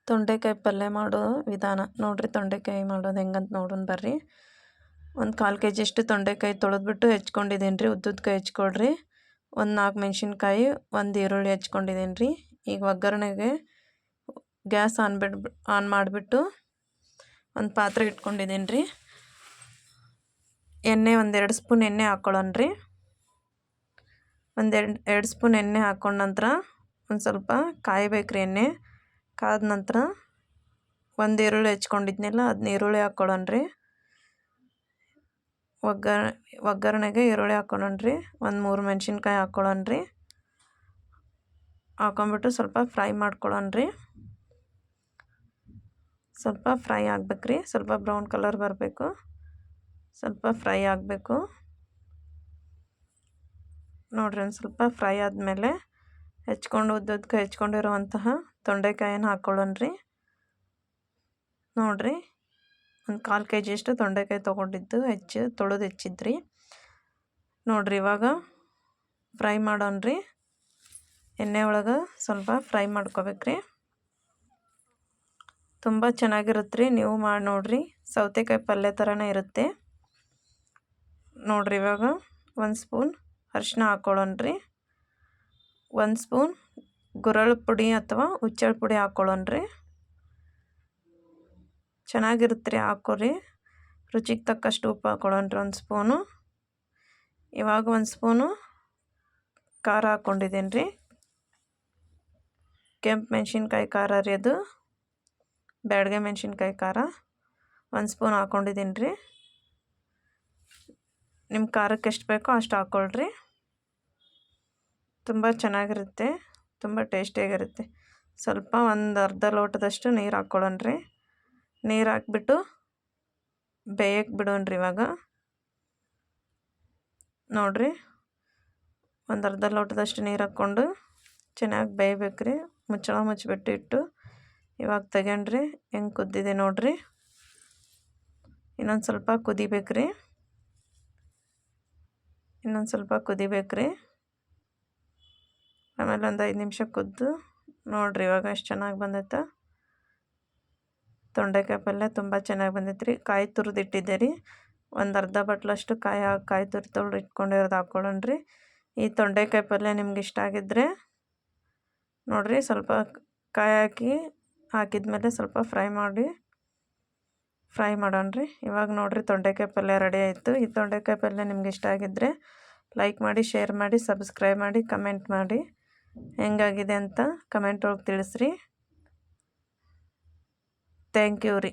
ತೊಂಡೆಕಾಯಿ ಪಲ್ಯ ಮಾಡೋ ವಿಧಾನ ನೋಡಿರಿ. ತೊಂಡೆಕಾಯಿ ಮಾಡೋದು ಹೆಂಗಂತ ನೋಡೋಣ ಬರ್ರಿ. ಒಂದು 1/4 kg ಅಷ್ಟು ತೊಂಡೆಕಾಯಿ ತೊಳೆದ್ಬಿಟ್ಟು ಹೆಚ್ಕೊಂಡಿದ್ದೀನಿ ರೀ. ಉದ್ದುದ್ಕಾಯಿ ಹೆಚ್ಕೊಳ್ರಿ. ಒಂದು 4 ಮೆಣಸಿನ್ಕಾಯಿ, ಒಂದು ಈರುಳ್ಳಿ ಹೆಚ್ಕೊಂಡಿದ್ದೀನಿ ರೀ. ಈಗ ಒಗ್ಗರಣೆಗೆ ಗ್ಯಾಸ್ ಆನ್ ಮಾಡಿಬಿಟ್ಟು ಒಂದು ಪಾತ್ರೆ ಇಟ್ಕೊಂಡಿದ್ದೀನಿ ರೀ. ಎಣ್ಣೆ 1-2 ಸ್ಪೂನ್ ಎಣ್ಣೆ ಹಾಕ್ಕೊಳ್ಳೋಣ ರೀ. 2 ಸ್ಪೂನ್ ಎಣ್ಣೆ ಹಾಕ್ಕೊಂಡ ನಂತರ ಒಂದು ಸ್ವಲ್ಪ ಕಾಯಬೇಕ್ರಿ. ಎಣ್ಣೆ ಕಾದ ನಂತರ ಒಂದು ಈರುಳ್ಳಿ ಹೆಚ್ಕೊಂಡಿದ್ನಲ್ಲ ಅದನ್ನ ಈರುಳ್ಳಿ ಹಾಕ್ಕೊಳ್ಳೋಣ ರೀ. ಒಗ್ಗರಣೆಗೆ ಈರುಳ್ಳಿ ಹಾಕ್ಕೊಳ್ಳೋಣ ರೀ. ಒಂದು 3 ಮೆಣಸಿನ್ಕಾಯಿ ಹಾಕ್ಕೊಳ್ಳೋಣ ರೀ. ಹಾಕೊಂಬಿಟ್ಟು ಸ್ವಲ್ಪ ಫ್ರೈ ಮಾಡ್ಕೊಳ್ಳೋಣ ರೀ. ಸ್ವಲ್ಪ ಫ್ರೈ ಆಗ್ಬೇಕ್ರಿ. ಸ್ವಲ್ಪ ಬ್ರೌನ್ ಕಲರ್ ಬರಬೇಕು. ಸ್ವಲ್ಪ ಫ್ರೈ ಆಗಬೇಕು ನೋಡ್ರಿ. ಒಂದು ಸ್ವಲ್ಪ ಫ್ರೈ ಆದಮೇಲೆ ಉದ್ದುದ್ಕಾಯಿ ಹೆಚ್ಕೊಂಡಿರುವಂತಹ ತೊಂಡೆಕಾಯಿನ ಹಾಕ್ಕೊಳ್ಳೋಣ ರೀ. ನೋಡಿರಿ, ಒಂದು 1/4 kg ಅಷ್ಟು ತೊಂಡೆಕಾಯಿ ತೊಗೊಂಡಿದ್ದು ತೊಳೆದು ಹೆಚ್ಚಿದ್ರಿ. ನೋಡಿರಿ, ಇವಾಗ ಫ್ರೈ ಮಾಡೋಣ ರೀ. ಎಣ್ಣೆ ಒಳಗೆ ಸ್ವಲ್ಪ ಫ್ರೈ ಮಾಡ್ಕೋಬೇಕ್ರಿ. ತುಂಬ ಚೆನ್ನಾಗಿರುತ್ತೆ ರೀ. ನೀವು ಮಾಡಿ ನೋಡಿರಿ. ಸೌತೆಕಾಯಿ ಪಲ್ಯ ಥರನೇ ಇರುತ್ತೆ ನೋಡಿರಿ. ಇವಾಗ 1 ಸ್ಪೂನ್ ಅರಿಶಿನ ಹಾಕ್ಕೊಳ್ಳೋಣ ರೀ. 1 ಸ್ಪೂನ್ ಗುರಳ್ ಪುಡಿ ಅಥವಾ ಹುಚ್ಚಳ ಪುಡಿ ಹಾಕ್ಕೊಳ್ಳೋಣ ರೀ. ಚೆನ್ನಾಗಿರುತ್ತೆ ರೀ, ಹಾಕ್ಕೊರಿ. ರುಚಿಗೆ ತಕ್ಕಷ್ಟು ಉಪ್ಪು ಹಾಕ್ಕೊಳ್ಳೋಣ ರೀ 1 ಸ್ಪೂನು. ಇವಾಗ 1 ಸ್ಪೂನು ಖಾರ ಹಾಕ್ಕೊಂಡಿದ್ದೀನಿ ರೀ. ಕೆಂಪು ಮೆಣಸಿನ್ಕಾಯಿ ಖಾರ ರೀ ಅದು, ಬ್ಯಾಡಗೆ ಮೆಣಸಿನ್ಕಾಯಿ ಖಾರ 1 ಸ್ಪೂನ್ ಹಾಕ್ಕೊಂಡಿದ್ದೀನಿ ರೀ. ನಿಮ್ಮ ಖಾರಕ್ಕೆ ಎಷ್ಟು ಬೇಕೋ ಅಷ್ಟು ಹಾಕ್ಕೊಳ್ರಿ. ತುಂಬ ಚೆನ್ನಾಗಿರುತ್ತೆ, ತುಂಬ ಟೇಸ್ಟಿಯಾಗಿರುತ್ತೆ. ಸ್ವಲ್ಪ ಒಂದು ಅರ್ಧ ಲೋಟದಷ್ಟು ನೀರು ಹಾಕ್ಕೊಳ್ಳೋಣ ರೀ. ನೀರು ಹಾಕ್ಬಿಟ್ಟು ಬೇಯಕ್ಕೆ ಬಿಡೋಣ ರೀ. ಇವಾಗ ನೋಡಿರಿ, ಒಂದು ಅರ್ಧ ಲೋಟದಷ್ಟು ನೀರು ಹಾಕ್ಕೊಂಡು ಚೆನ್ನಾಗಿ ಬೇಯಬೇಕ್ರಿ. ಮುಚ್ಚಳ ಮುಚ್ಚಿಬಿಟ್ಟು ಇಟ್ಟು ಇವಾಗ ತೆಗೊಂಡ್ರಿ. ಹೆಂಗೆ ಕುದ್ದಿದೆ ನೋಡಿರಿ. ಇನ್ನೊಂದು ಸ್ವಲ್ಪ ಕುದಿಬೇಕ್ರಿ. ಆಮೇಲೆ ಒಂದು 5 ನಿಮಿಷ ಕುದ್ದು ನೋಡಿರಿ. ಇವಾಗ ಎಷ್ಟು ಚೆನ್ನಾಗಿ ಬಂದೈತೆ ತೊಂಡೆಕಾಯಿ ಪಲ್ಯ. ತುಂಬ ಚೆನ್ನಾಗಿ ಬಂದೈತೆ ರೀ. ಕಾಯಿ ತುರಿದಿಟ್ಟಿದ್ದೆ ರೀ. ಒಂದು ಅರ್ಧ ಬಟ್ಲಷ್ಟು ಕಾಯಿ ತುರಿದು ಇಟ್ಕೊಂಡಿರೋದು ಹಾಕ್ಕೊಳ್ಳೋಣ ರೀ. ಈ ತೊಂಡೆಕಾಯಿ ಪಲ್ಯ ನಿಮ್ಗೆ ಇಷ್ಟ ಆಗಿದ್ದರೆ ನೋಡಿರಿ, ಸ್ವಲ್ಪ ಕಾಯಿ ಹಾಕಿದ್ಮೇಲೆ ಸ್ವಲ್ಪ ಫ್ರೈ ಮಾಡೋಣ ರೀ. ಇವಾಗ ನೋಡಿರಿ, ತೊಂಡೆಕಾಯಿ ಪಲ್ಯ ರೆಡಿ ಆಯಿತು. ಈ ತೊಂಡೆಕಾಯಿ ಪಲ್ಯ ನಿಮ್ಗೆ ಇಷ್ಟ ಆಗಿದ್ದರೆ ಲೈಕ್ ಮಾಡಿ, ಶೇರ್ ಮಾಡಿ, ಸಬ್ಸ್ಕ್ರೈಬ್ ಮಾಡಿ, ಕಮೆಂಟ್ ಮಾಡಿ. ಹೆಂಗಾಗಿದೆ ಅಂತ ಕಮೆಂಟ್ ಒಳಗೆ ತಿಳಿಸ್ರಿ. ಥ್ಯಾಂಕ್ ಯು ರೀ.